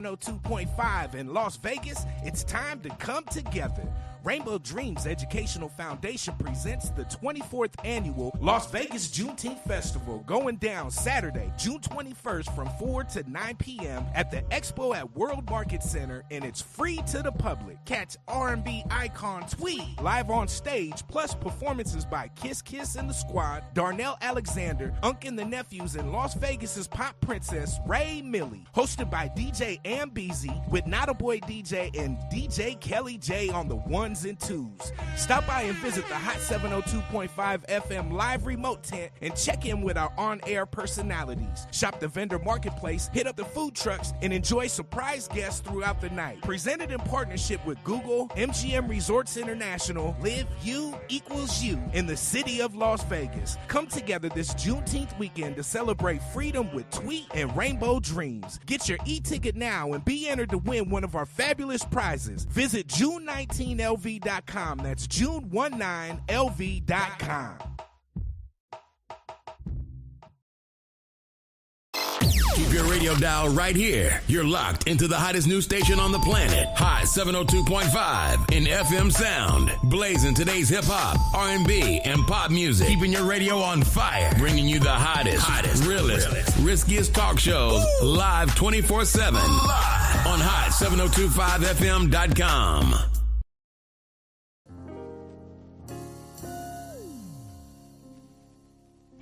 102.5 in Las Vegas, it's time to come together. Rainbow Dreams Educational Foundation presents the 24th Annual Las Vegas Juneteenth Festival, going down Saturday, June 21st from 4 to 9 p.m. at the Expo at World Market Center, and it's free to the public. Catch R&B icon Tweet live on stage, plus performances by Kiss Kiss and the Squad, Darnell Alexander, Unk and the Nephews, and Las Vegas's pop princess, Ray Millie. Hosted by DJ Ambeezy, with Nada Boy DJ and DJ Kelly J on the ones and twos. Stop by and visit the Hot 702.5 FM live remote tent and check in with our on-air personalities. Shop the vendor marketplace, hit up the food trucks, and enjoy surprise guests throughout the night. Presented in partnership with Google, MGM Resorts International, Live You Equals You in the city of Las Vegas. Come together this Juneteenth weekend to celebrate freedom with Tweet and Rainbow Dreams. Get your e-ticket now and be entered to win one of our fabulous prizes. Visit June19LV.com. That's June19LV.com. Keep your radio dial right here. You're locked into the hottest news station on the planet. Hot 702.5 in FM sound. Blazing today's hip-hop, R&B, and pop music. Keeping your radio on fire. Bringing you the hottest, realest, riskiest talk shows live 24/7 on hot7025fm.com.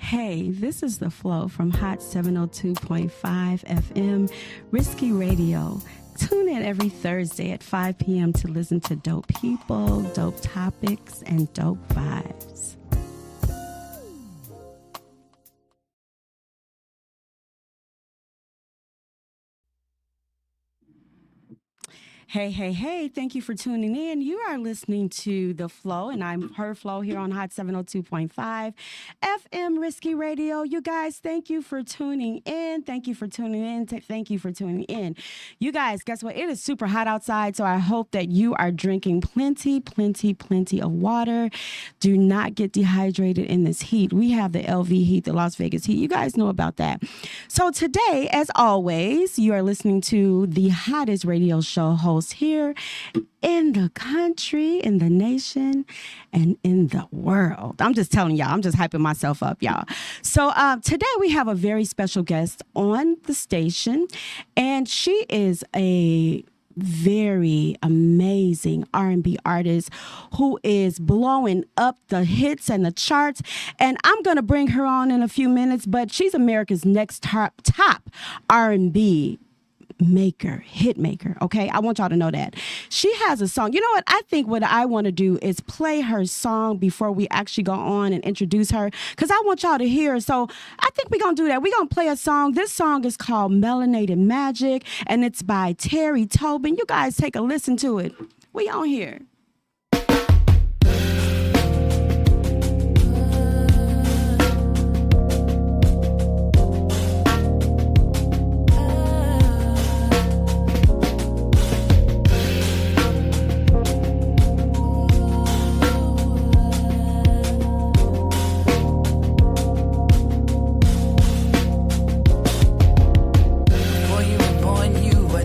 Hey, this is The Flow from Hot 702.5 FM, Risky Radio. Tune in every Thursday at 5 p.m. to listen to dope people, dope topics, and dope vibes. Hey, thank you for tuning in. You are listening to The Flow, and I'm her Flow here on Hot 702.5 FM Risky Radio. You guys, thank you for tuning in. Thank you for tuning in. You guys, guess what? It is super hot outside, so I hope that you are drinking plenty of water. Do not get dehydrated in this heat. We have the LV heat, the Las Vegas heat. You guys know about that. So today, as always, you are listening to the hottest radio show host here in the country, in the nation, and in the world. I'm just telling y'all, I'm just hyping myself up, y'all. So today we have a very special guest on the station, and she is a very amazing R&B artist who is blowing up the hits and the charts. And I'm going to bring her on in a few minutes, but she's America's next top R&B hit maker, okay? I want y'all to know that. She has a song. You know what? I think what I want to do is play her song before we actually go on and introduce her, because I want y'all to hear her. So I think we're going to do that. We're going to play a song. This song is called Melanated Magic, and it's by Terry Tobin. You guys take a listen to it. We on here.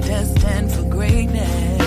Destined for greatness.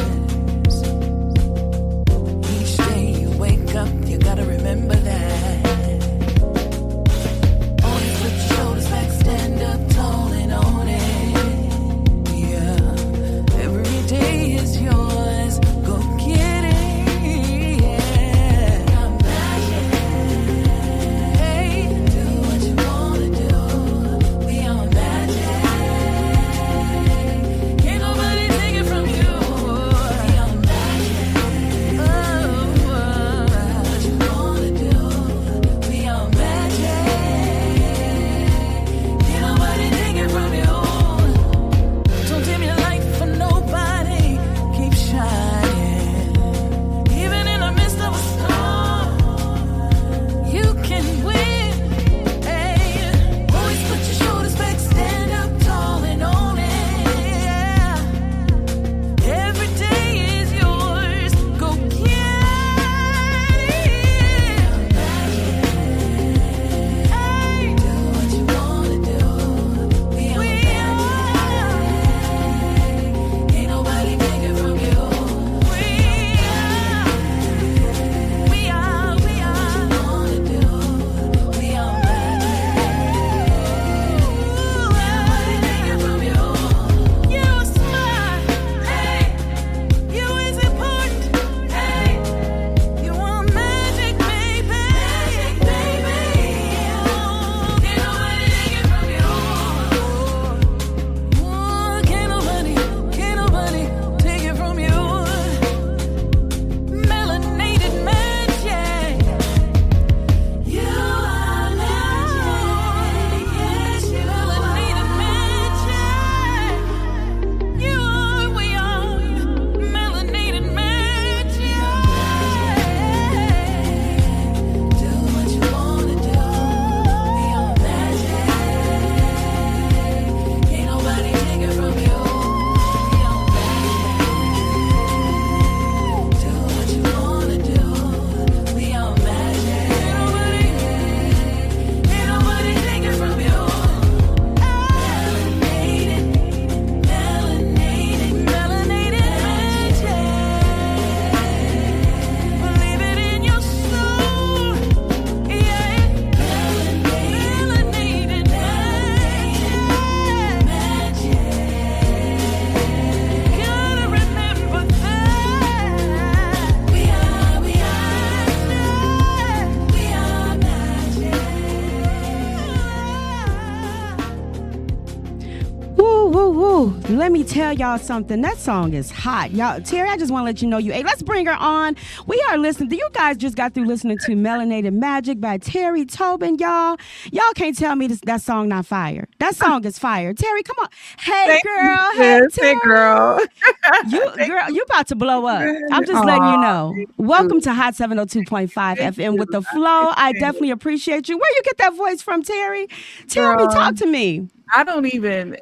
Let me tell y'all something. That song is hot. Y'all, Terry, I just want to let you know let's bring her on. We are listening. You guys just got through listening to Melanated Magic by Terry Tobin, y'all. Y'all can't tell me that song not fire. That song is fire. Terry, come on. Hey, girl. Hey, Terry. Hey, girl. you about to blow up. I'm just letting you know. Welcome to Hot 702.5 FM with The Flow. I definitely appreciate you. Where you get that voice from, Terry? Tell me, talk to me. I don't even.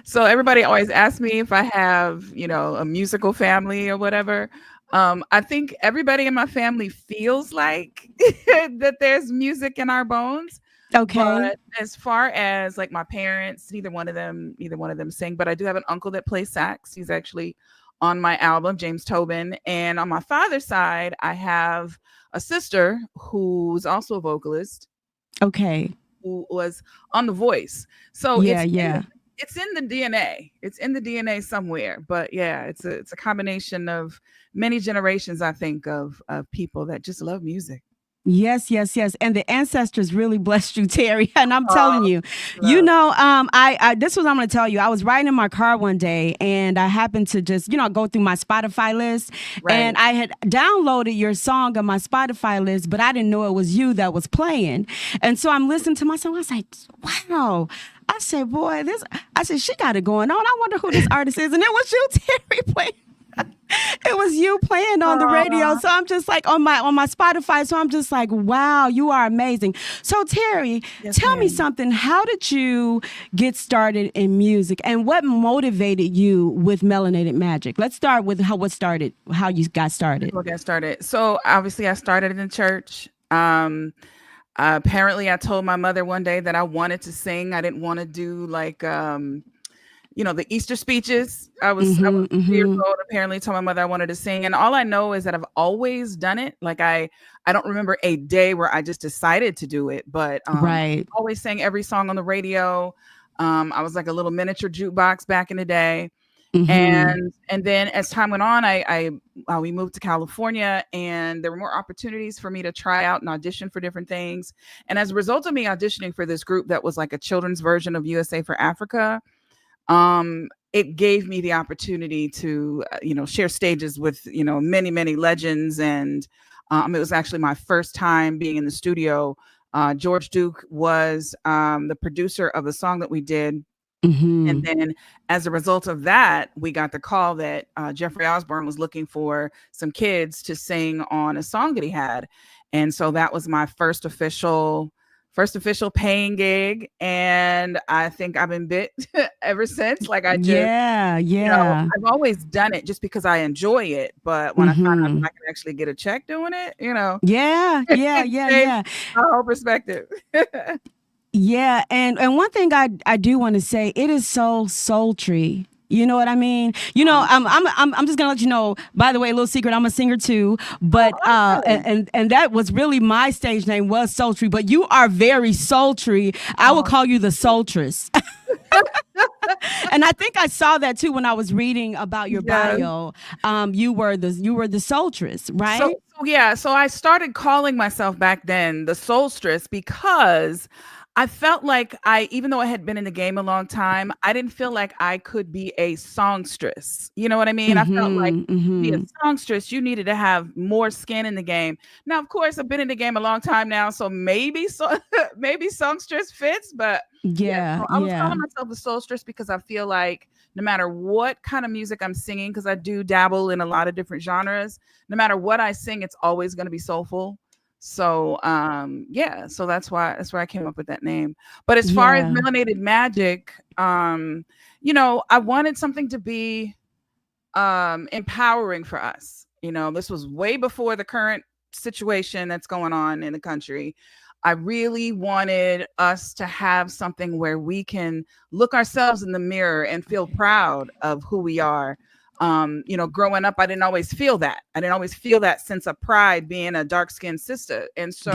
So everybody always asks me if I have, a musical family or whatever. I think everybody in my family feels like that there's music in our bones. Okay. But as far as like my parents, neither one of them sing. But I do have an uncle that plays sax. He's actually on my album, James Tobin. And on my father's side, I have a sister who's also a vocalist. Okay. Who was on The Voice. So it's in the DNA. It's in the DNA somewhere. But yeah, it's a combination of many generations, I think, of people that just love music. Yes. And the ancestors really blessed you, Terry. And I'm telling you, I this was, I'm going to tell you, I was riding in my car one day and I happened to just, go through my Spotify list. Right. And I had downloaded your song on my Spotify list, but I didn't know it was you that was playing. And so I'm listening to my song. I was like, wow. I said, boy, she got it going on. I wonder who this artist is. And it was you, Terry, playing. It was you playing on the radio. So I'm just like on my Spotify. So I'm just like, wow, you are amazing. So Terry, tell me something. How did you get started in music and what motivated you with Melanated Magic? Let's start with how you got started. So obviously I started in the church. Apparently I told my mother one day that I wanted to sing. I didn't want to do like, the Easter speeches. I was 3 years old. Apparently told my mother I wanted to sing. And all I know is that I've always done it. Like I don't remember a day where I just decided to do it, but I always sang every song on the radio. I was like a little miniature jukebox back in the day. And then as time went on, we moved to California and there were more opportunities for me to try out and audition for different things. And as a result of me auditioning for this group that was like a children's version of USA for Africa, it gave me the opportunity to, share stages with, many, many legends. And it was actually my first time being in the studio. George Duke was the producer of the song that we did. And then as a result of that, we got the call that Jeffrey Osborne was looking for some kids to sing on a song that he had. And so that was my first official paying gig, and I think I've been bit ever since. Like I just, I've always done it just because I enjoy it. But when I found out I can actually get a check doing it, yeah, my whole perspective. Yeah, and one thing I do want to say, it is so sultry. You know what I mean? I'm just gonna let you know. By the way, a little secret: I'm a singer too. But and that was really my stage name was Sultry. But you are very sultry. I would call you the Sultress. And I think I saw that too when I was reading about your bio. You were the Sultress, right? So I started calling myself back then the Soulstress because I felt like even though I had been in the game a long time, I didn't feel like I could be a songstress. You know what I mean? I felt like to be a songstress, you needed to have more skin in the game. Now, of course, I've been in the game a long time now, so maybe songstress fits, but I was calling myself a soulstress because I feel like no matter what kind of music I'm singing, because I do dabble in a lot of different genres, no matter what I sing, it's always going to be soulful. So, so that's why I came up with that name. But as far as Melanated Magic, I wanted something to be empowering for us. This was way before the current situation that's going on in the country. I really wanted us to have something where we can look ourselves in the mirror and feel proud of who we are. Growing up, I didn't always feel that. I didn't always feel that sense of pride being a dark-skinned sister. And so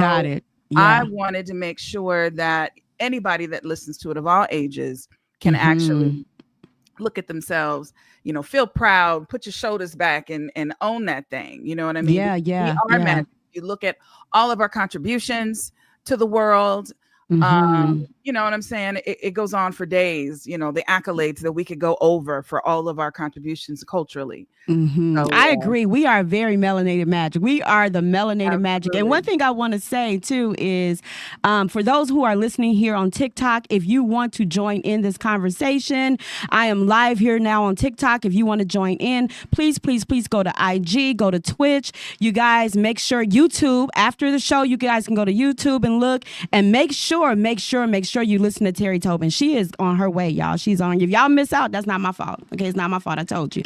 I wanted to make sure that anybody that listens to it of all ages can actually look at themselves, feel proud, put your shoulders back and own that thing. You know what I mean? We are magic. You look at all of our contributions to the world, You know what I'm saying? It goes on for days, you know, the accolades that we could go over for all of our contributions culturally. So, I agree. We are very melanated magic. We are the melanated magic. And one thing I want to say too is for those who are listening here on TikTok, if you want to join in this conversation, I am live here now on TikTok. If you want to join in, please go to IG, go to Twitch. You guys make sure YouTube, after the show, you guys can go to YouTube and look, and make sure you listen to Terry Tobin. She is on her way, y'all. She's on. If y'all miss out, that's not my fault. Okay, it's not my fault. I told you.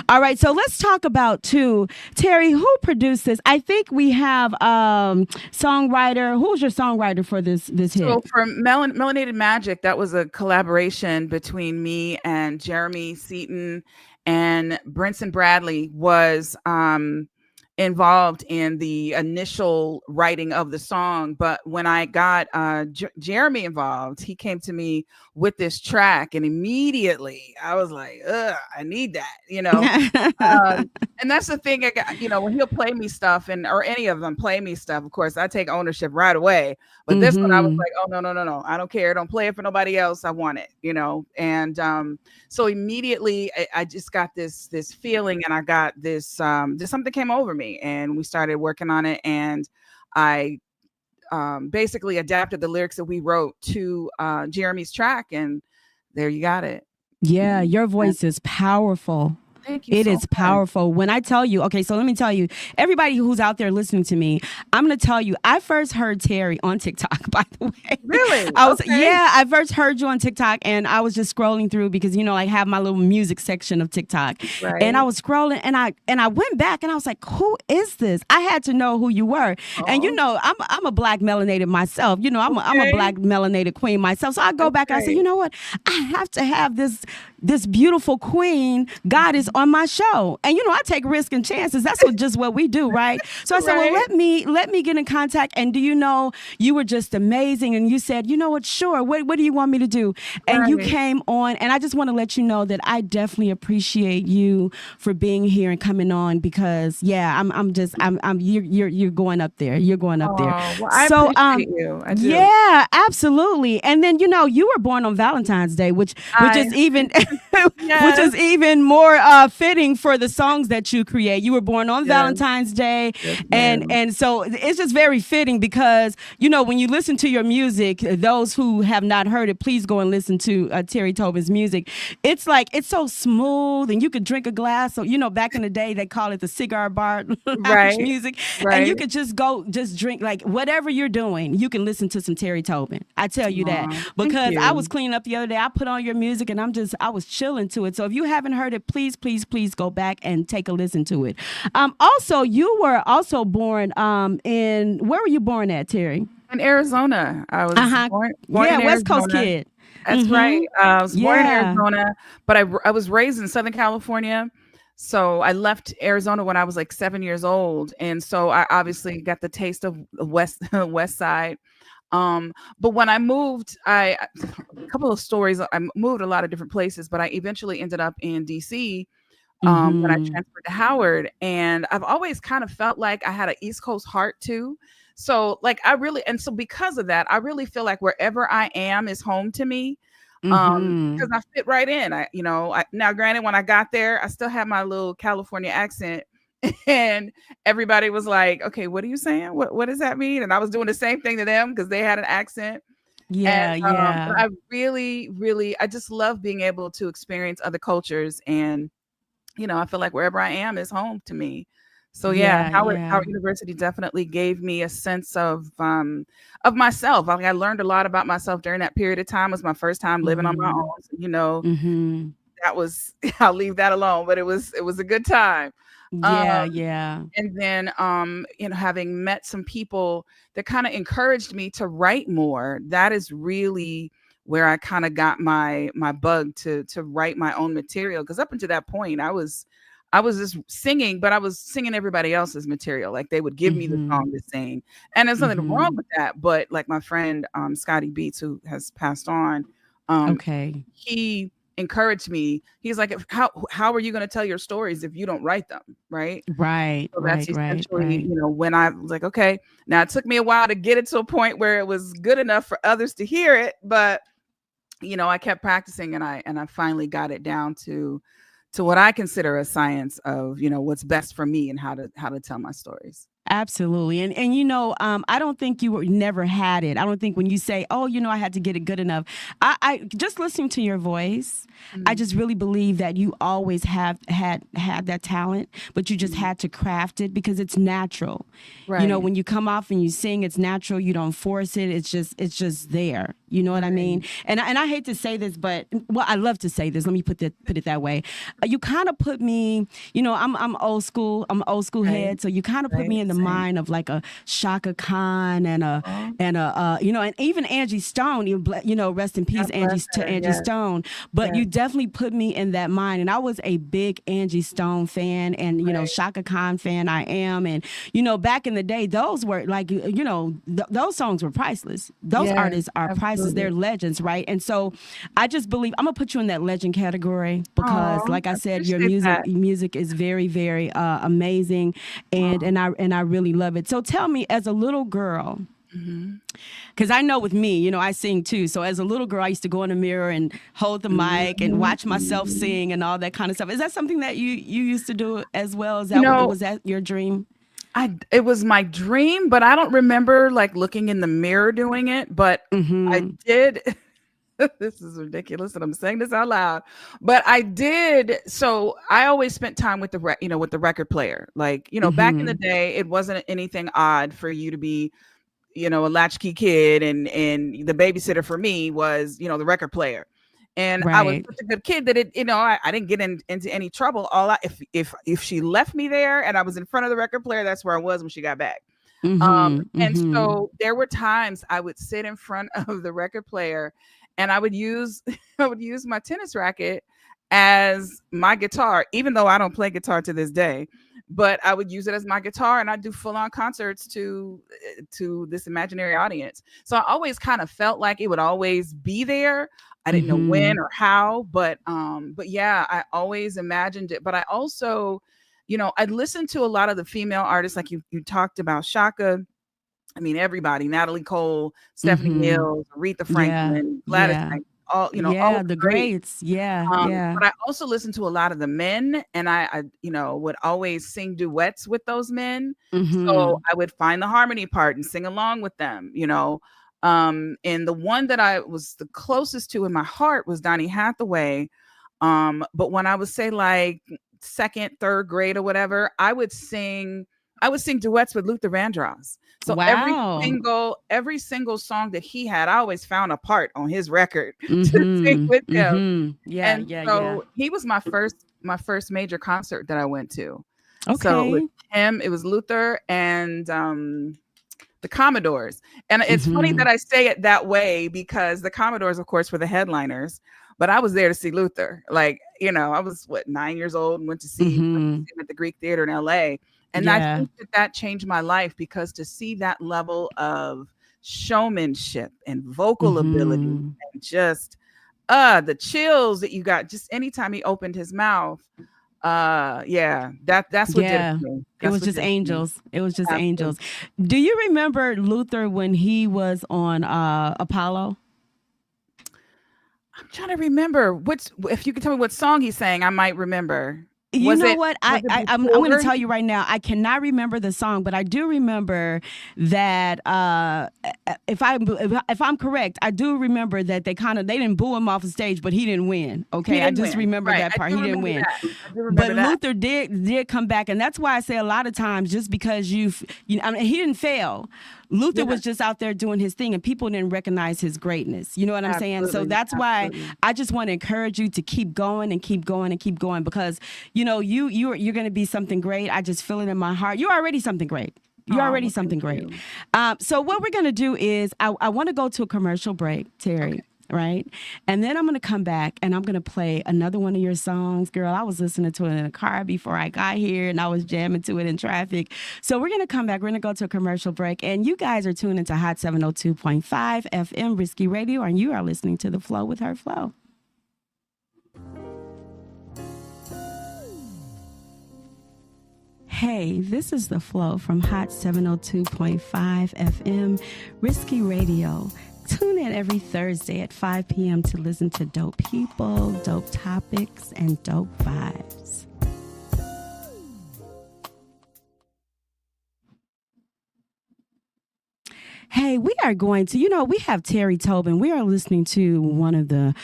All right, so let's talk about too, Terry, who produced this? I think we have songwriter. Who was your songwriter for this hit? So for Melanated Magic, that was a collaboration between me and Jeremy Seaton, and Brinson Bradley was involved in the initial writing of the song. But when I got Jeremy involved, he came to me with this track, and immediately I was like, I need that, you know. And that's the thing, I got, you know, when he'll play me stuff, or any of them play me stuff, of course I take ownership right away. But this one I was like, oh no, I don't care, don't play it for nobody else, I want it, you know. And so immediately I just got this feeling, and I got this just something came over me, and we started working on it, and I basically adapted the lyrics that we wrote to Jeremy's track, and there you got it. Yeah, your voice is powerful. Thank you. It is powerful. When I tell you, okay, so let me tell you, everybody who's out there listening to me, I'm going to tell you, I first heard Terry on TikTok, by the way. Really? I first heard you on TikTok, and I was just scrolling through because, you know, I have my little music section of TikTok. Right. And I was scrolling, and I went back, and I was like, who is this? I had to know who you were. And, you know, I'm a black melanated myself. You know, I'm a black melanated queen myself. So I go back and I say, you know what? I have to have this beautiful queen. God is on my show, and you know, I take risks and chances. That's just what we do, right? So I said, well, let me get in contact. And do you know, you were just amazing, and you said, you know what, sure, what do you want me to do? And you came on, and I just want to let you know that I definitely appreciate you for being here and coming on, because you're going up there. You're going up there. Well, I appreciate you. I do. Yeah, absolutely. And then, you know, you were born on Valentine's Day, which is even which is even more fitting for the songs that you create. You were born on Valentine's Day, and so it's just very fitting, because, you know, when you listen to your music, those who have not heard it, please go and listen to Terry Tobin's music. It's like, it's so smooth, and you could drink a glass. So, you know, back in the day, they call it the cigar bar music, and you could just drink, like, whatever you're doing, you can listen to some Terry Tobin. I tell you that, because I was cleaning up the other day, I put on your music, and I was chilling to it. So if you haven't heard it, please go back and take a listen to it. Also, you were also born where were you born at, Terry? In Arizona. I was born in West Coast Arizona. kid. That's right. I was born in Arizona, but I was raised in Southern California. So I left Arizona when I was like 7 years old. And so I obviously got the taste of the West Side. But when I moved, a couple of stories, I moved a lot of different places, but I eventually ended up in DC when I transferred to Howard. And I've always kind of felt like I had an East Coast heart too. So like so because of that, I really feel like wherever I am is home to me. Because I fit right in. Now granted, when I got there, I still had my little California accent. And everybody was like, okay, what are you saying? What does that mean? And I was doing the same thing to them because they had an accent. Yeah. But I really, I just love being able to experience other cultures. And, you know, I feel like wherever I am is home to me. So Howard University definitely gave me a sense of myself. I learned a lot about myself during that period of time. It was my first time living on my own. So, you know, that was, I'll leave that alone, but it was a good time. Yeah. And then, having met some people that kind of encouraged me to write more, that is really where I kind of got my bug to write my own material. Because up until that point, I was just singing, but I was singing everybody else's material. Like they would give me the song to sing, and there's nothing wrong with that. But like my friend Scotty Beats, who has passed on, he encouraged me. He's like, how are you going to tell your stories if you don't write them? Right. Right. So that's essentially, Right. you know, when I was like, okay, now it took me a while to get it to a point where it was good enough for others to hear it. But, you know, I kept practicing and I finally got it down to what I consider a science of, you know, what's best for me and how to tell my stories. Absolutely. And you know, I don't think you never had it. I don't think when you say, oh, you know, I had to get it good enough. I just listening to your voice, I just really believe that you always have had that talent, but you just had to craft it because it's natural. Right. You know, when you come off and you sing, it's natural. You don't force it. It's just there. You know what I mean? And I hate to say this, but well, I love to say this. Let me put it that way. You kind of put me, you know, I'm old school. I'm an old school head. So you kind of put me in the mind of like a Shaka Khan and a you know, and even Angie Stone. You know, rest in peace, Angie Stone. But you definitely put me in that mind. And I was a big Angie Stone fan, and you know, Shaka Khan fan. I am, and you know, back in the day, those were like, you know, those songs were priceless. Those artists are priceless. They're legends, right? And so I just believe I'm gonna put you in that legend category because, like I said, your music is very, very amazing, and I really love it. So tell me, as a little girl, because I know with me, you know, I sing too. So as a little girl, I used to go in the mirror and hold the mic and watch myself sing and all that kind of stuff. Is that something that you used to do as well? Is that was that your dream? It was my dream, but I don't remember like looking in the mirror doing it, but I did. This is ridiculous that I'm saying this out loud, but I did. So I always spent time with with the record player. Like, you know, back in the day, it wasn't anything odd for you to be, you know, a latchkey kid, and the babysitter for me was, you know, the record player. And I was such a good kid that I didn't get into any trouble. If she left me there and I was in front of the record player, that's where I was when she got back. And so there were times I would sit in front of the record player and I would use my tennis racket as my guitar, even though I don't play guitar to this day. But I would use it as my guitar, and I'd do full-on concerts to this imaginary audience. So I always kind of felt like it would always be there. I didn't know when or how, but yeah, I always imagined it. But I also, you know, I listened to a lot of the female artists, like you talked about Shaka. I mean, everybody, Natalie Cole, Stephanie Mills, Aretha Franklin, Gladys Knight, all the greats. But I also listened to a lot of the men, and I would always sing duets with those men. So I would find the harmony part and sing along with them, you know. And the one that I was the closest to in my heart was Donny Hathaway. But when I would say like second, third grade or whatever, I would sing duets with Luther Vandross. So every single song that he had, I always found a part on his record to sing with him. He was my first major concert that I went to. Okay. So with him, it was Luther and the Commodores. And it's funny that I say it that way because the Commodores, of course, were the headliners, but I was there to see Luther. Like, you know, I was 9 years old and went to see him at the Greek Theater in LA. And I think that changed my life, because to see that level of showmanship and vocal ability and just the chills that you got just anytime he opened his mouth. That's what did it for me. It was just angels. It was just angels. Do you remember Luther when he was on Apollo? I'm trying to remember if you could tell me what song he sang, I might remember. You know what? I'm going to tell you right now. I cannot remember the song, but I do remember that if I'm correct, I do remember that they didn't boo him off the stage, but he didn't win. Okay, I just remember that part. He didn't win. But Luther did come back, and that's why I say a lot of times, just because he didn't fail. Luther was just out there doing his thing, and people didn't recognize his greatness. You know what I'm saying? So that's why I just want to encourage you to keep going and keep going and keep going, because you know you're going to be something great. I just feel it in my heart. You're already something great. You're already something great. So what we're going to do is I want to go to a commercial break, Terry. Okay. Right? And then I'm going to come back and I'm going to play another one of your songs. Girl, I was listening to it in a car before I got here and I was jamming to it in traffic. So we're going to come back. We're going to go to a commercial break. And you guys are tuned into Hot 702.5 FM Risky Radio, and you are listening to The Flow with Her Flow. Hey, this is The Flow from Hot 702.5 FM, Risky Radio. Tune in every Thursday at 5 p.m. to listen to dope people, dope topics, and dope vibes. Hey, we are going to, we have Terry Tobin. We are listening to one of the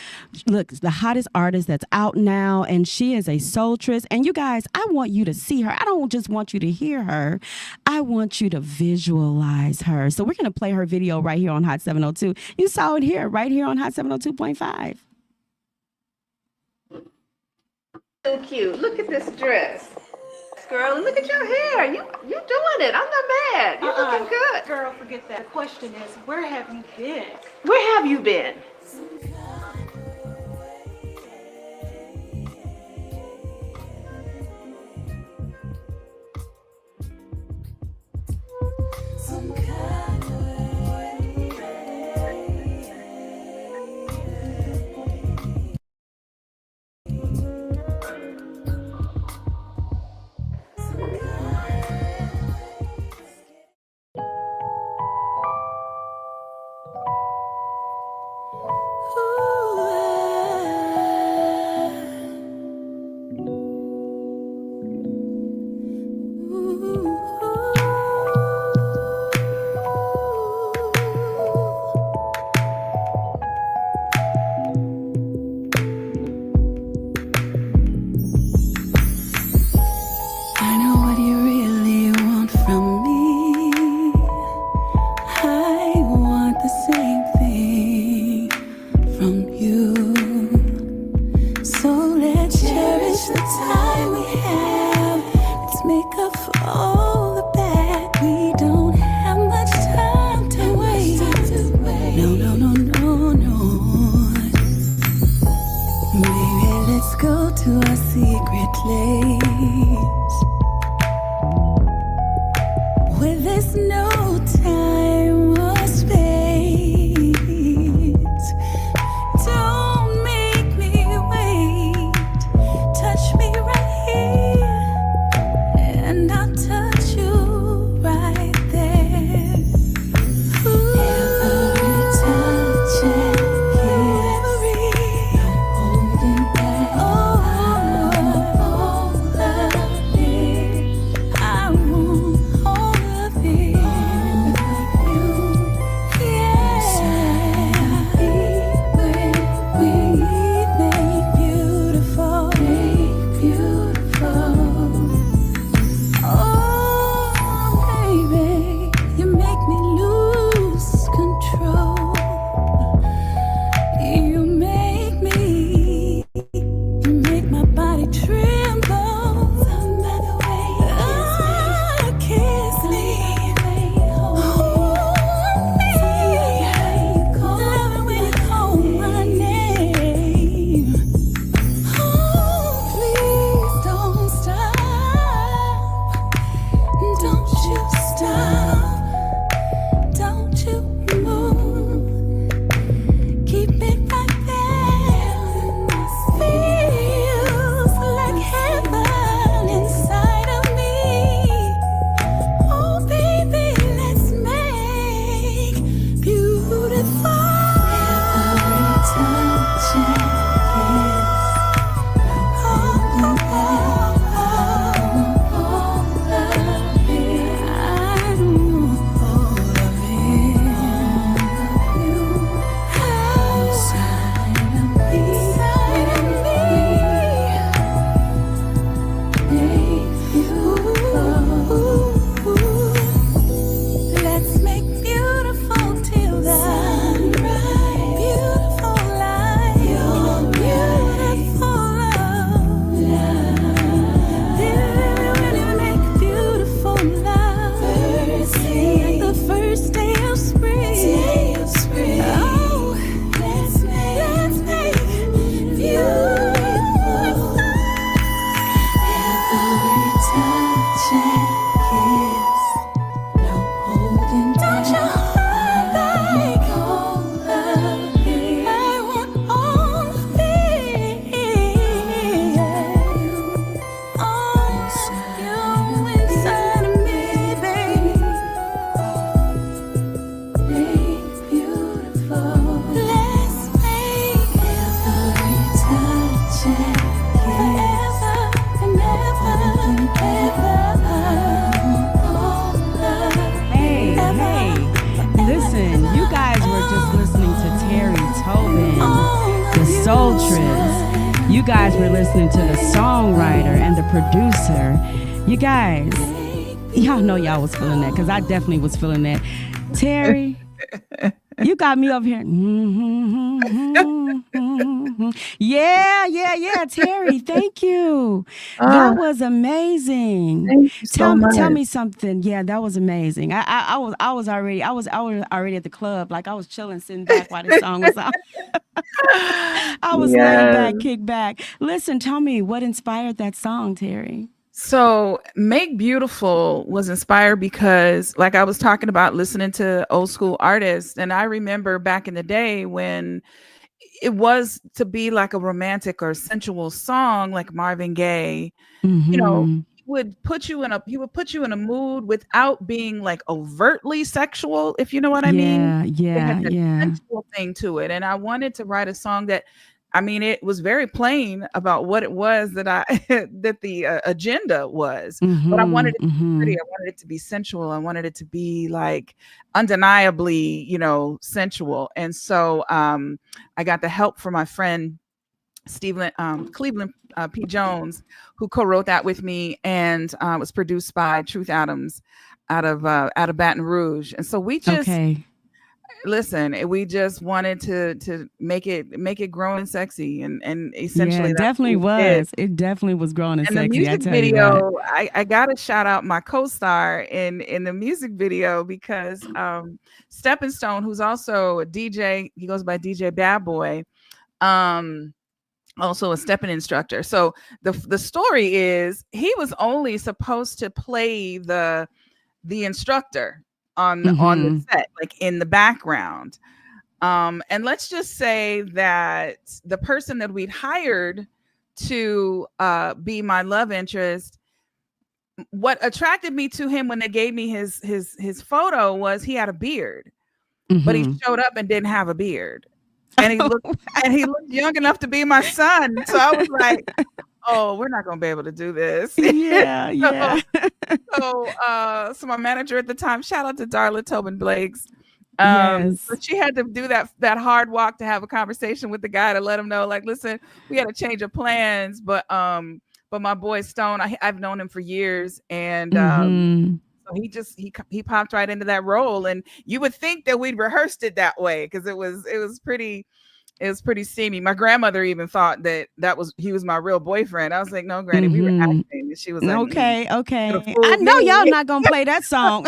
hottest artists that's out now, and she is a soulstress. And you guys, I want you to see her. I don't just want you to hear her. I want you to visualize her. So we're going to play her video right here on Hot 702. You saw it here, right here on Hot 702.5. So cute. Look at this dress. Girl, look at your hair. You doing it. I'm not mad. You're looking good. Girl, forget that. The question is, where have you been? Where have you been? guys were listening to the songwriter and the producer. You guys, y'all know y'all was feeling that because I definitely was feeling that. Terry, you got me up here. Yeah. Terry, thank you. That was amazing. Thank you so much. Tell me something. Yeah, that was amazing. I was already at the club, like I was chilling, sitting back while the song was on. I was laid back, kicked back. Listen, tell me what inspired that song, Terry. So Make Beautiful was inspired because, like I was talking about, listening to old school artists. And I remember back in the day when it was to be like a romantic or sensual song, like Marvin Gaye, you know, he would put you in a mood without being like overtly sexual, if you know what I mean. It had that sensual thing to it. And I wanted to write a song that, I mean, it was very plain about what it was that that the agenda was, but I wanted it to be pretty. I wanted it to be sensual. I wanted it to be like undeniably, you know, sensual. And so I got the help from my friend Cleveland P. Jones, who co-wrote that with me, and was produced by Truth Adams out of Baton Rouge. And so we just. Listen, we just wanted to make it grown and sexy, and essentially it definitely was. It definitely was grown and sexy. The music video, I gotta shout out my co-star in the music video because Stepping Stone, who's also a DJ, he goes by DJ Bad Boy, also a stepping instructor. So the story is he was only supposed to play the instructor on the set, like in the background. And let's just say that the person that we'd hired to be my love interest, what attracted me to him when they gave me his photo was he had a beard, but he showed up and didn't have a beard. And he looked young enough to be my son. So I was like, oh, we're not going to be able to do this. So my manager at the time, shout out to Darla Tobin Blakes. But she had to do that hard walk to have a conversation with the guy to let him know, like, listen, we had a change of plans, but my boy Stone, I've known him for years, and so he popped right into that role, and you would think that we'd rehearsed it that way because it was pretty steamy. My grandmother even thought that he was my real boyfriend. I was like, no, Granny, we were acting. And she was like, okay. I know y'all not gonna play that song.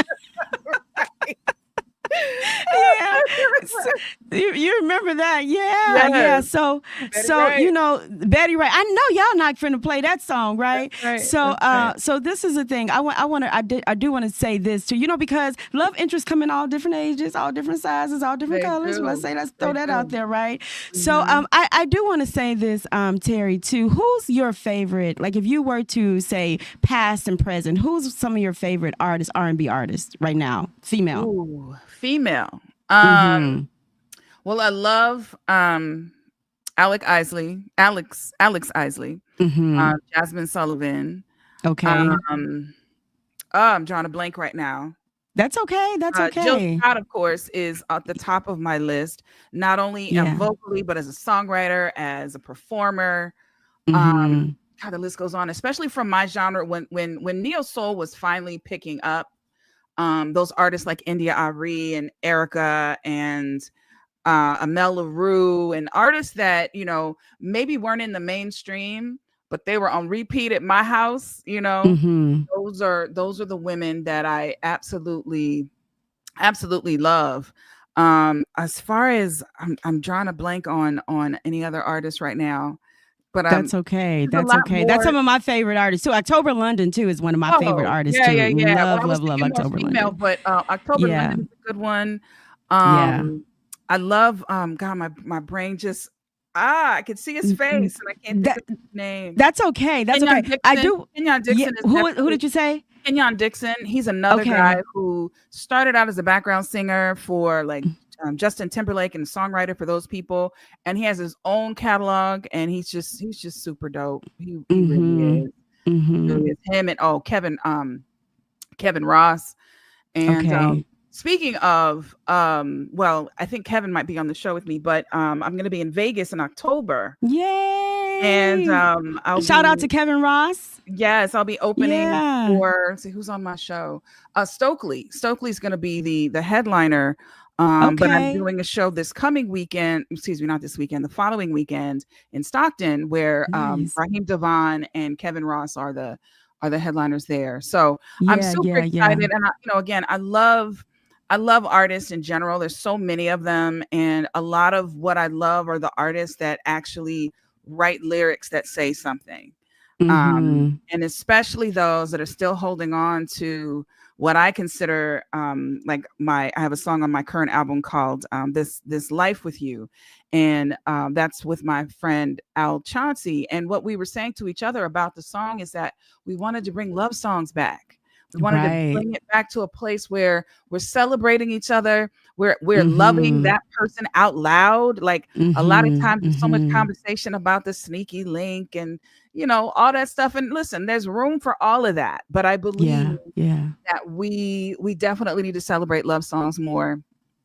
You remember that? Yeah. So Wright. You know, Betty Wright. I know y'all not finna play that song, right? So this is the thing. I do want to say this too. You know, because love interests come in all different ages, all different sizes, all different colors. Let's throw that out there, right? So I do want to say this, Terry, too. Who's your favorite? Like, if you were to say past and present, who's some of your favorite artists, R&B artists right now, female? Ooh. Female. Well, I love Alex Isley, Jasmine Sullivan. Okay. I'm drawing a blank right now. That's okay. Jill Scott, of course, is at the top of my list, not only vocally, but as a songwriter, as a performer. God, the list goes on, especially from my genre. When neo soul was finally picking up, those artists like India Ari and Erica and Amel LaRue, and artists that, you know, maybe weren't in the mainstream, but they were on repeat at my house, you know. Those are the women that I absolutely love. As far as I'm drawing a blank on any other artists right now. But that's okay. That's okay. That's some of my favorite artists too. October London too is one of my favorite artists too. Love October London. But October London is a good one. I love God, my brain just I can see his face and I can't think of his name. That's okay. That's Kenyon okay. Dixon. I do. Kenyon Dixon is who did you say? Kenyon Dixon. He's another guy who started out as a background singer for like Justin Timberlake and a songwriter for those people, and he has his own catalog, and he's just super dope. He really is. Really is. Him and Kevin Ross. And speaking of well, I think Kevin might be on the show with me, but I'm going to be in Vegas in October. Yay! And I'll shout out to Kevin Ross. Yes, I'll be opening for, see who's on my show. Stokely. Stokely's going to be the headliner. But I'm doing a show this coming weekend, excuse me, not this weekend, the following weekend in Stockton, where Raheem Devon and Kevin Ross are the headliners there. So I'm super excited. And again, I love artists in general. There's so many of them. And a lot of what I love are the artists that actually write lyrics that say something. And especially those that are still holding on to what I consider I have a song on my current album called This Life With You. And that's with my friend Al Chauncey. And what we were saying to each other about the song is that we wanted to bring love songs back. We wanted to bring it back to a place where we're celebrating each other. We're loving that person out loud. Like a lot of times there's so much conversation about the sneaky link and, all that stuff. And listen, there's room for all of that. But I believe that we definitely need to celebrate love songs more.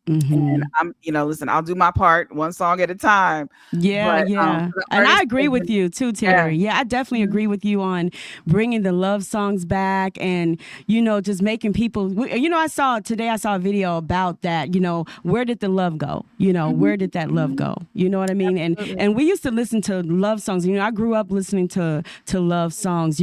And listen, I'll do my part one song at a time. And I agree with you too, Terry. Yeah, I definitely agree with you on bringing the love songs back and, just making people, I saw a video about that, where did the love go? Where did that love go? You know what I mean? Absolutely. And we used to listen to love songs. I grew up listening to love songs,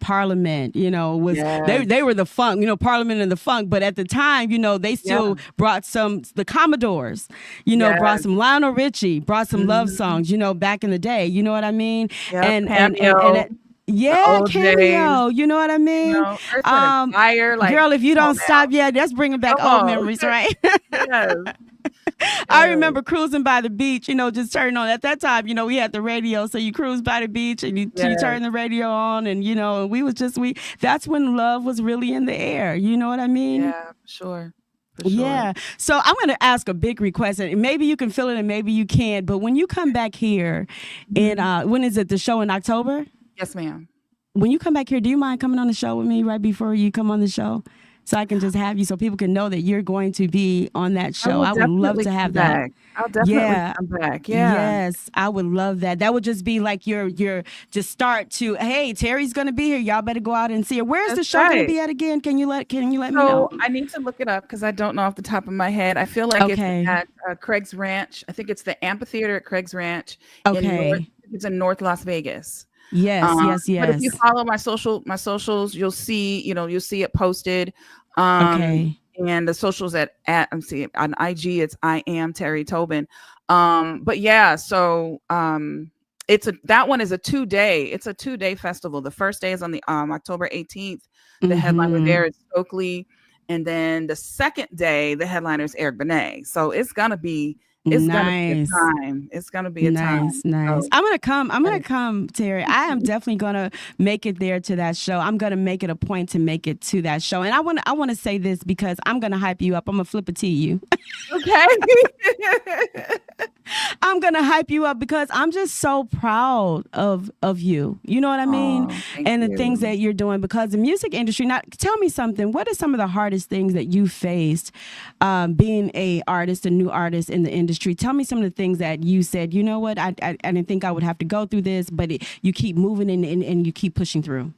Parliament, was they were the funk, Parliament and the funk. But at the time, they still brought the Commodores, brought some Lionel Richie, brought some love songs, back in the day, you know what I mean? And Cameo, you know what I mean? Fire, girl, if you don't stop, that's bringing back old memories, right? Yes. I remember cruising by the beach, just turning on. At that time, we had the radio, so you cruise by the beach and you turn the radio on, and that's when love was really in the air. You know what I mean? Yeah, sure. Sure. Yeah. So I'm going to ask a big request, and maybe you can fill it and maybe you can't. But when you come back here, and when is it? The show in October? Yes, ma'am. When you come back here, do you mind coming on the show with me right before you come on the show? So I can just have you so people can know that you're going to be on that show. I would love to have that. I'll definitely come back. Yeah. Yes, I would love that. That would just be like your just start to, hey, Terry's going to be here. Y'all better go out and see her. Where's the show going to be at again? Can you let me know? I need to look it up because I don't know off the top of my head. I feel like it's at Craig's Ranch. I think it's the amphitheater at Craig's Ranch. It's in North Las Vegas. Yes. But if you follow my socials, you'll see it posted. And the socials I'm seeing on IG, it's I am Terry Tobin. But yeah, so that one is a 2-day festival. The first day is on the October 18th. The headliner there is Stokely, and then the second day the headliner is Eric Benet. So it's gonna be gonna be a time. It's gonna be a time. Nice. So, I'm gonna come, Terry. I am definitely gonna make it there to that show. I'm gonna make it a point to make it to that show. And I wanna say this because I'm gonna hype you up. I'm gonna flip it to you. Okay. I'm gonna hype you up because I'm just so proud of you. You know what I mean? And the things that you're doing, because the music industry. Now, tell me something. What are some of the hardest things that you faced being a new artist in the industry? Tell me some of the things that you said, you know what, I didn't think I would have to go through this, but you keep moving and you keep pushing through.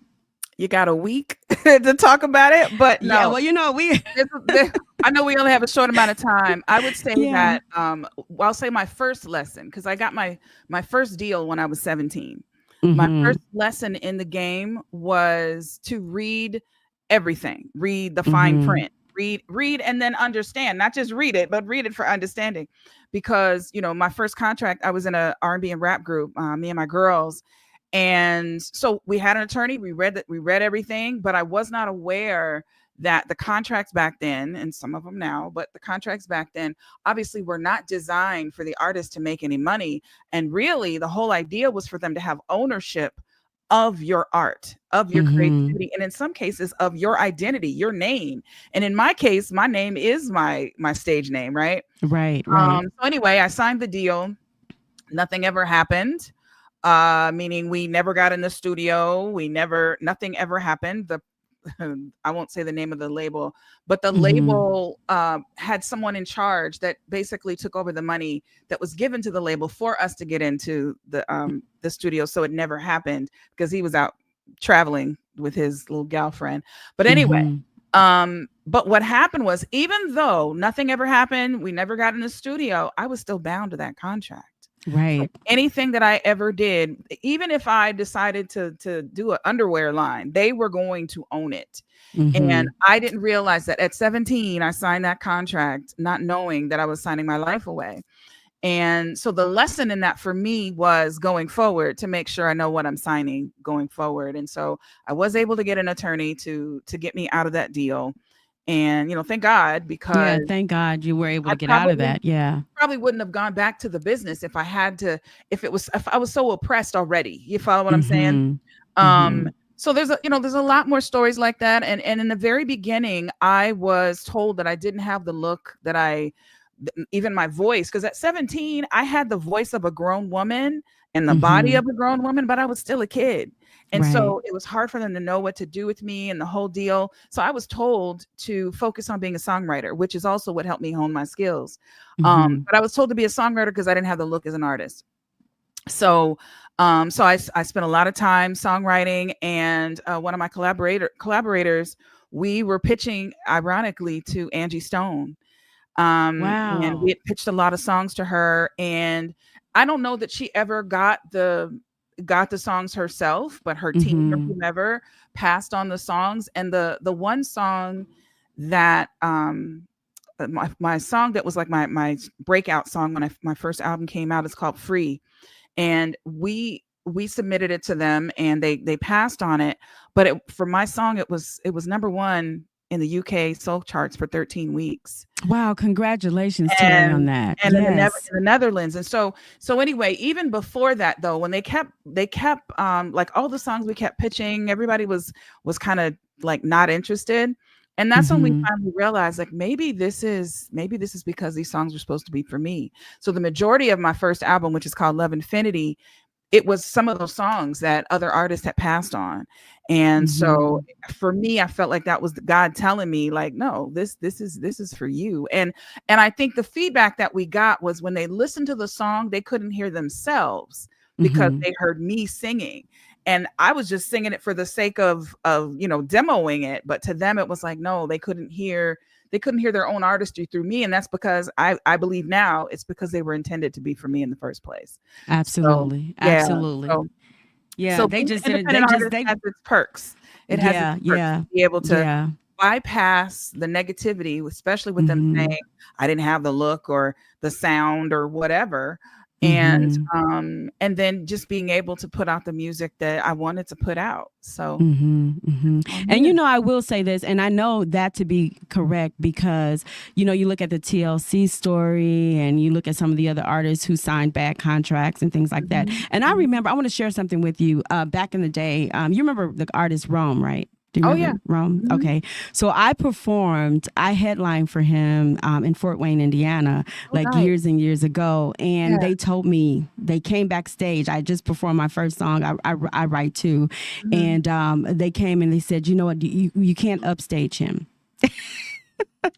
You got a week to talk about it, but no. Yeah, well, I know we only have a short amount of time. I would say that I'll say my first lesson, because I got my first deal when I was 17. My first lesson in the game was to read everything, read the fine print, read and then understand, not just read it, but read it for understanding. Because, my first contract, I was in a R&B and rap group, me and my girls. And so we had an attorney, we read everything, but I was not aware that the contracts back then, and some of them now, but the contracts back then obviously were not designed for the artist to make any money. And really the whole idea was for them to have ownership of your art, of your creativity, and in some cases of your identity, your name. And in my case, my name is my stage name, right? Right. So anyway, I signed the deal. Nothing ever happened. Meaning we never got in the studio. Nothing ever happened. I won't say the name of the label, but the Mhm. label had someone in charge that basically took over the money that was given to the label for us to get into the studio. So it never happened because he was out traveling with his little girlfriend. But anyway, but what happened was, even though nothing ever happened, we never got in the studio, I was still bound to that contract. Right. Anything that I ever did, even if I decided to do an underwear line, they were going to own it. And I didn't realize that at 17, I signed that contract, not knowing that I was signing my life away. And so the lesson in that for me was going forward to make sure I know what I'm signing going forward. And so I was able to get an attorney to get me out of that deal. And, thank God, Yeah, because thank God you were able I to get out of probably that. Yeah. probably wouldn't have gone back to the business if if I was so oppressed already. You follow what I'm saying? So there's a lot more stories like that. And in the very beginning, I was told that I didn't have the look that even my voice, because at 17, I had the voice of a grown woman and the body of a grown woman, but I was still a kid. And Right. so it was hard for them to know what to do with me and the whole deal. So I was told to focus on being a songwriter, which is also what helped me hone my skills. But I was told to be a songwriter because I didn't have the look as an artist. So I spent a lot of time songwriting, and one of my collaborators, we were pitching, ironically, to Angie Stone. And Wow. we had pitched a lot of songs to her, and I don't know that she ever got the songs herself, but her team or whomever passed on the songs. And the one song that my song that was like my breakout song when my first album came out is called Free. And we submitted it to them, and they passed on it. But for my song, it was number one in the UK soul charts for 13 weeks. Wow, congratulations, Terry, on that. And in Yes. the Netherlands. And so anyway, even before that, though, when they kept like all the songs we kept pitching, everybody was kind of like not interested. And that's when we finally realized, like, maybe this is because these songs were supposed to be for me. So the majority of my first album, which is called Love Infinity, it was some of those songs that other artists had passed on. And so for me, I felt like that was God telling me, like, no, this is for you. And I think the feedback that we got was when they listened to the song, they couldn't hear themselves because they heard me singing. And I was just singing it for the sake of demoing it. But to them, it was like, no, they couldn't hear their own artistry through me. And that's because I believe now it's because they were intended to be for me in the first place. Absolutely. So, yeah, Absolutely. So, yeah. so They being just an did it. independent artist has its perks. It has its perks to be able to bypass the negativity, especially with them saying I didn't have the look or the sound or whatever. And then just being able to put out the music that I wanted to put out. So, and I will say this, and I know that to be correct because, you look at the TLC story and you look at some of the other artists who signed bad contracts and things like that. And I remember, I want to share something with you. Back in the day, you remember the artist Rome, right? Do you remember Rome? Okay. So I headlined for him in Fort Wayne, Indiana, years and years ago. And they told me, they came backstage. I just performed my first song, I Write Too. And they came and they said, you know what, you can't upstage him.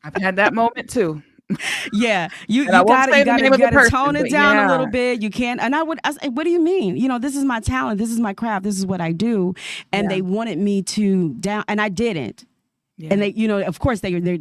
I've had that moment too. Yeah, you gotta tone it down a little bit. You can't. And I say, what do you mean? This is my talent. This is my craft. This is what I do. And they wanted me to down, and I didn't. Yeah. And they, of course, they're not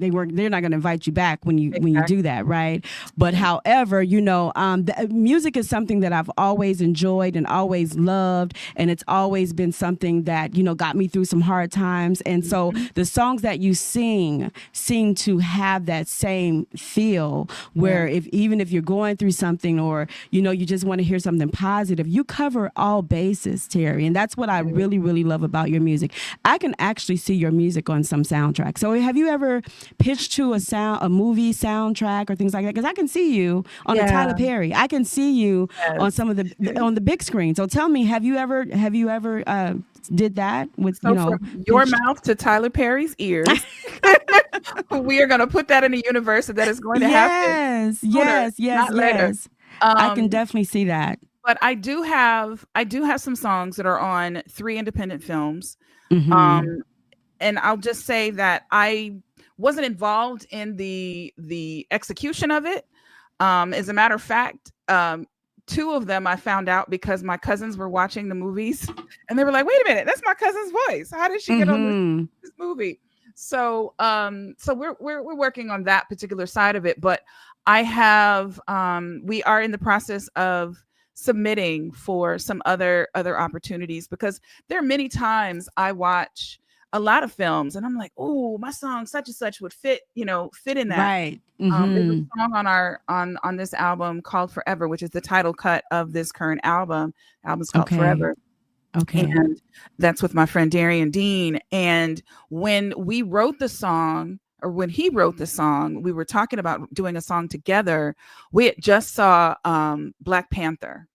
going to invite you back when you do that, right? But however, the music is something that I've always enjoyed and always loved, and it's always been something that got me through some hard times. And so the songs that you sing seem to have that same feel, where even if you're going through something or you just want to hear something positive, you cover all bases, Terry, and that's what I really, really love about your music. I can actually see your music on some soundtrack. So have you ever pitched to a movie soundtrack or things like that? Because I can see you on a Tyler Perry. I can see you on some of on the big screen. So tell me, have you ever did that with from your mouth to Tyler Perry's ears? We are going to put that in the universe, that is going to happen. Yes. I can definitely see that. But I do have some songs that are on 3 independent films. I'll just say that I wasn't involved in the execution of it. As a matter of fact, 2 of them I found out because my cousins were watching the movies, and they were like, "Wait a minute, that's my cousin's voice. How did she get on this movie?" So, so we're working on that particular side of it. But I have, we are in the process of submitting for some other opportunities, because there are many times I watch a lot of films and I'm like, oh, my song such and such would fit in that. Right. There's a song on this album called Forever, which is the title cut of this current album. Album's called Forever. Okay. And that's with my friend Darian Dean. And when we wrote the song, or when he wrote the song, we were talking about doing a song together. We had just saw Black Panther.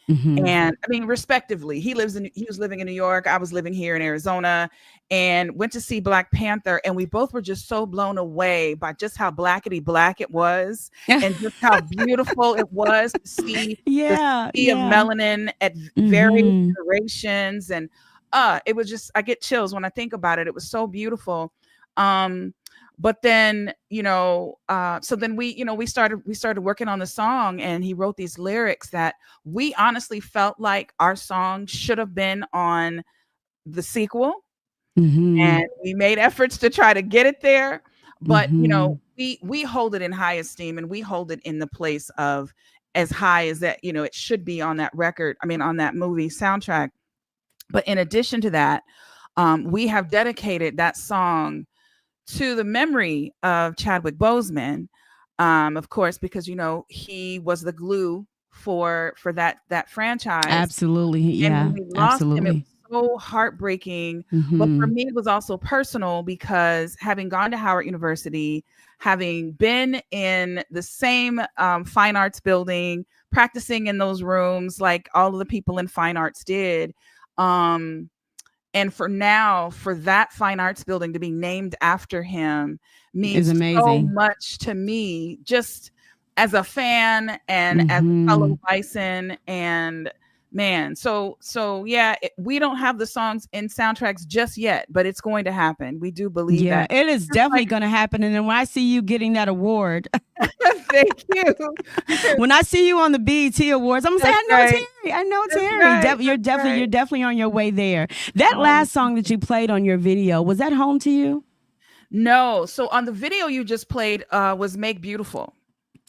And I mean, respectively, he was living in New York. I was living here in Arizona, and went to see Black Panther. And we both were just so blown away by just how blackety black it was, and just how beautiful it was to see the sea of melanin at various durations. And it was just, I get chills when I think about it. It was so beautiful. But then, so then we started working on the song, and he wrote these lyrics that we honestly felt like our song should have been on the sequel. And we made efforts to try to get it there. But, we hold it in high esteem, and we hold it in the place of as high as that, it should be on that record. I mean, on that movie soundtrack. But in addition to that, we have dedicated that song to the memory of Chadwick Boseman, of course, because he was the glue for that franchise. Absolutely, yeah. And when we lost him, it was so heartbreaking. But for me, it was also personal, because having gone to Howard University, having been in the same fine arts building, practicing in those rooms like all of the people in fine arts did. And for that fine arts building to be named after him means so much to me, just as a fan and as a fellow Bison. And man, so yeah, we don't have the songs in soundtracks just yet, but it's going to happen. We do believe that. Yeah, it is definitely going to happen. And then when I see you getting that award, thank you. When I see you on the BET Awards, I'm gonna say, I know Terry. You're definitely on your way there. That last song that you played on your video, was that home to you? No. So on the video you just played was Make Beautiful.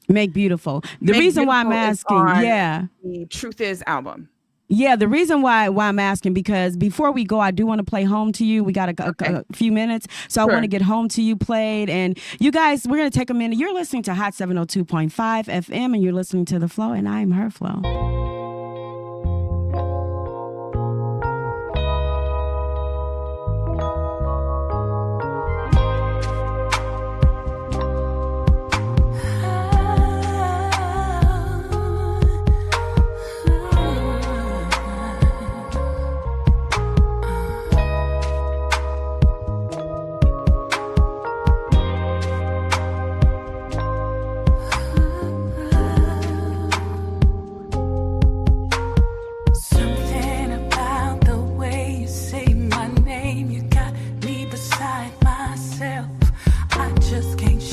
Make Beautiful. The reason why I'm asking, the Truth Is album. Yeah, the reason why I'm asking, because before we go, I do want to play Home to You. We got a few minutes, so I want to get Home to You played. And you guys, we're going to take a minute. You're listening to Hot 702.5 FM, and you're listening to The Flow, and I'm Her Flow. Get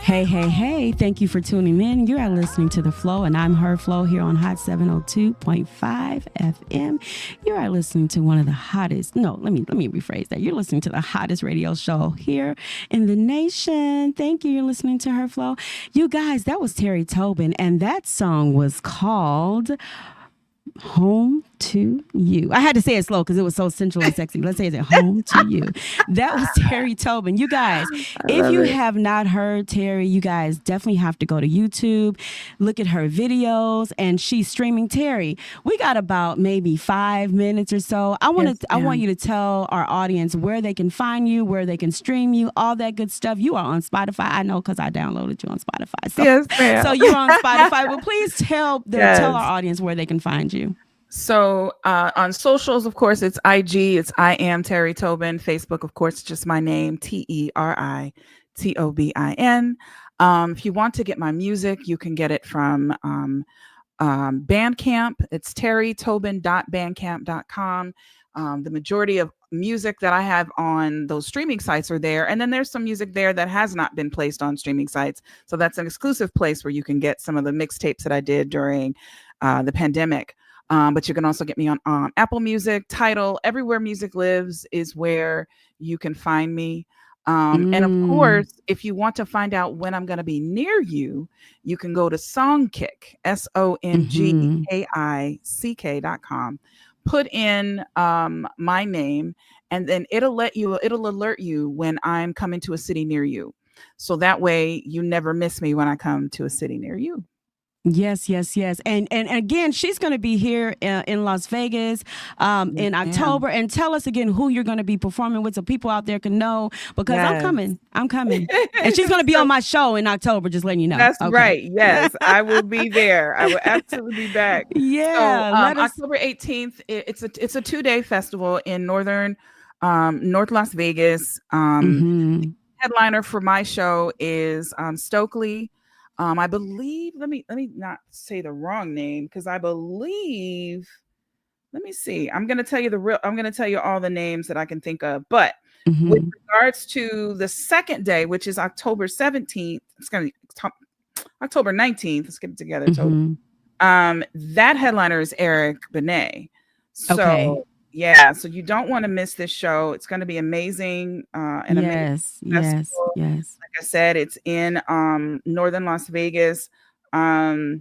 Hey, hey, hey, thank you for tuning in. You are listening to The Flow, and I'm Her Flow here on Hot 702.5 FM. You are listening to one of the hottest, let me rephrase that. You're listening to the hottest radio show here in the nation. Thank you. You're listening to Her Flow. You guys, that was Terry Tobin, and that song was called Home to You. I had to say it slow because it was so sensual and sexy. Let's say it, Home to You. That was Terry Tobin. You guys, if you have not heard Terry, you guys definitely have to go to YouTube, look at her videos, and she's streaming. Terry, we got about maybe 5 minutes or so. I want you to tell our audience where they can find you, where they can stream you, all that good stuff. You are on Spotify. I know because I downloaded you on Spotify. So, yes, ma'am. So you're on Spotify. Well, please tell our audience where they can find you. So on socials, of course, it's IG. It's I am Terry Tobin. Facebook, of course, just my name, TeriTobin. If you want to get my music, you can get it from Bandcamp. It's terrytobin.bandcamp.com. The majority of music that I have on those streaming sites are there. And then there's some music there that has not been placed on streaming sites. So that's an exclusive place where you can get some of the mixtapes that I did during the pandemic. But you can also get me on Apple Music, Tidal, everywhere music lives is where you can find me. And of course, if you want to find out when I'm going to be near you, you can go to Songkick, SONGKICK.com, put in my name, and then it'll alert you when I'm coming to a city near you. So that way you never miss me when I come to a city near you. Yes. And again, she's going to be here in Las Vegas in October. And tell us again who you're going to be performing with so people out there can know, because I'm coming. And she's going to be on my show in October, just letting you know. That's right. Yes, I will be there. I will absolutely be back. Yeah. So, October 18th, it's a 2-day festival in North Las Vegas. Headliner for my show is Stokely. I believe, let me not say the wrong name, because I believe, let me see. I'm going to tell you all the names that I can think of. But with regards to the second day, which is October 17th, it's going to be October 19th. Let's get it together. That headliner is Eric Benet. So yeah, so you don't want to miss this show. It's going to be amazing. Yes. Like I said, it's in northern Las Vegas. October.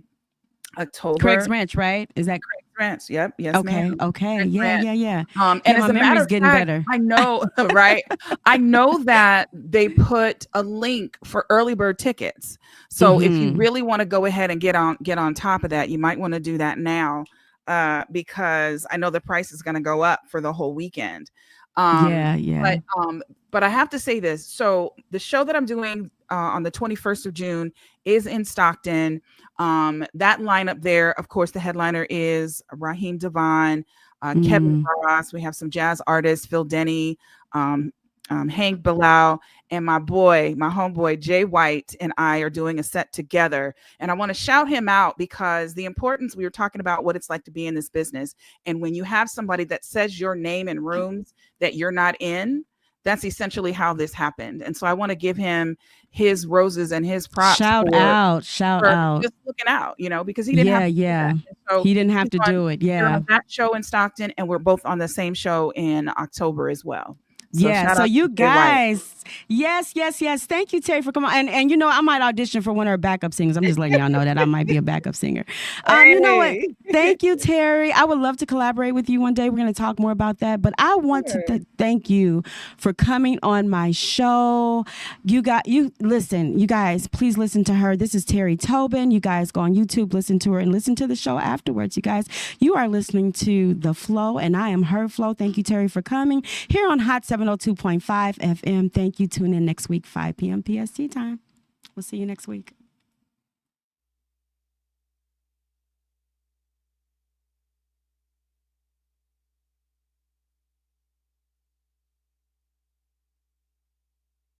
Craig's Ranch, right? Is that Craig's Ranch? Yep. Yes, ma'am. Okay. Craig's Yeah. And as my a matter of getting fact, better. I know, right? I know that they put a link for early bird tickets. So if you really want to go ahead and get on top of that, you might want to do that now. Because I know the price is going to go up for the whole weekend. But I have to say this. So the show that I'm doing on the 21st of June is in Stockton. That lineup there, of course, the headliner is Raheem Devon, Kevin Ross. We have some jazz artists, Phil Denny, Hank Bilal, and my homeboy Jay White and I are doing a set together. And I want to shout him out because the importance, we were talking about what it's like to be in this business. And when you have somebody that says your name in rooms that you're not in, that's essentially how this happened. And so I want to give him his roses and his props. Shout out. Just looking out, because he didn't have to do that. So he didn't have to do it. Yeah. On that show in Stockton, and we're both on the same show in October as well. So you guys, yes. Thank you, Terry, for coming on. And I might audition for one of her backup singers. I'm just letting y'all know that I might be a backup singer. You know what? Thank you, Terry. I would love to collaborate with you one day. We're going to talk more about that. But I want to thank you for coming on my show. You guys, please listen to her. This is Terry Tobin. You guys go on YouTube, listen to her, and listen to the show afterwards. You guys, you are listening to The Flow, and I am Her Flow. Thank you, Terry, for coming here on Hot 702.5 FM. Thank you. Tune in next week, 5 p.m. PST time. We'll see you next week.